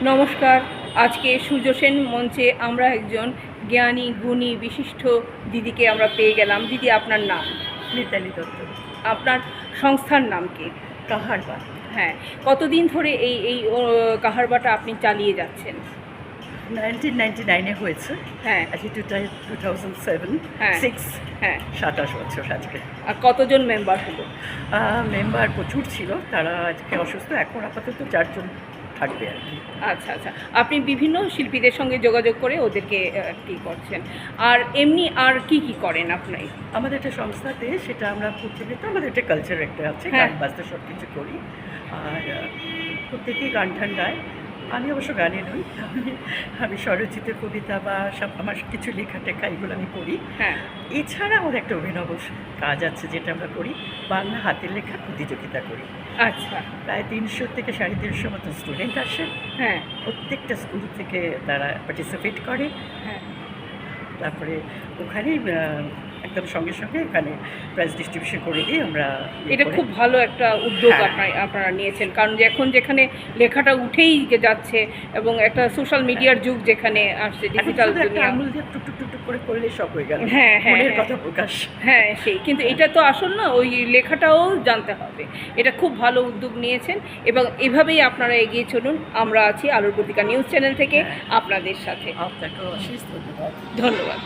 নমস্কার। আজকে সূর্য সেন মঞ্চে আমরা একজন জ্ঞানী গুণী বিশিষ্ট দিদিকে আমরা পেয়ে গেলাম। দিদি, আপনার নাম? মিতালি দত্ত। আপনার সংস্থার নাম কি? কাহারবা। হ্যাঁ, কতদিন ধরে এই কাহারবাটা আপনি চালিয়ে যাচ্ছেন? 1999-এ হয়েছে। হ্যাঁ। আজকে 2007, হ্যাঁ। 6, হ্যাঁ। 27 বছর আজকে। আর কতজন মেম্বার হলো? মেম্বার প্রচুর ছিল, তারা আজকে অসুস্থ, এখন আপাতত 4 জন থাকবে আর কি। আচ্ছা আচ্ছা, আপনি বিভিন্ন শিল্পীদের সঙ্গে যোগাযোগ করে ওদেরকে কী করছেন? আর এমনি আর কি কি করেন আপনি? আমাদের একটা সংস্থাতে, সেটা আমরা প্রত্যেকে, তো আমাদের একটা কালচার একটা আছে, হ্যাঁ। গান বাজতে সব কিছু করি। আর প্রত্যেকেই গান টান গায়। আমি অবশ্য গানে নই, আমি স্বরচিত কবিতা বা সব আমার কিছু লেখা টেখা এগুলো আমি করি। হ্যাঁ। এছাড়া আমাদের একটা অভিনব কাজ আছে, যেটা আমরা করি, বাংলা হাতের লেখা প্রতিযোগিতা করি। আচ্ছা। প্রায় 300 থেকে 350 মতো স্টুডেন্ট আসে। হ্যাঁ। প্রত্যেকটা স্কুল থেকে তারা পার্টিসিপেট করে। হ্যাঁ। তারপরে ওখানেই একদম সঙ্গে সঙ্গে এখানে প্রাইজ ডিস্ট্রিবিউশন করে দিয়ে আমরা এটা খুব ভালো একটা উদ্যোগ হ্যাঁ। আপনারা নিয়েছেন, কারণ যে এখন যেখানে লেখাটা উঠেই যাচ্ছে এবং একটা সোশ্যাল মিডিয়ার যুগ যেখানে আসছে, ডিজিটাল দুনিয়া। আঙুল দিয়ে টুক টুক টুক টুক করে করলে সব হয়ে গেল। হ্যাঁ হ্যাঁ মনের হ্যাঁ। কথা প্রকাশ। হ্যাঁ, সেই কিন্তু এটা তো আসল না, ওই লেখাটাও জানতে হবে। এটা খুব ভালো উদ্যোগ নিয়েছেন এবং এভাবেই আপনারা এগিয়ে চলুন। আমরা আছি আলোর প্রতিকা নিউজ চ্যানেল থেকে আপনাদের সাথে। আপনাকেও অশেষ ধন্যবাদ। ধন্যবাদ।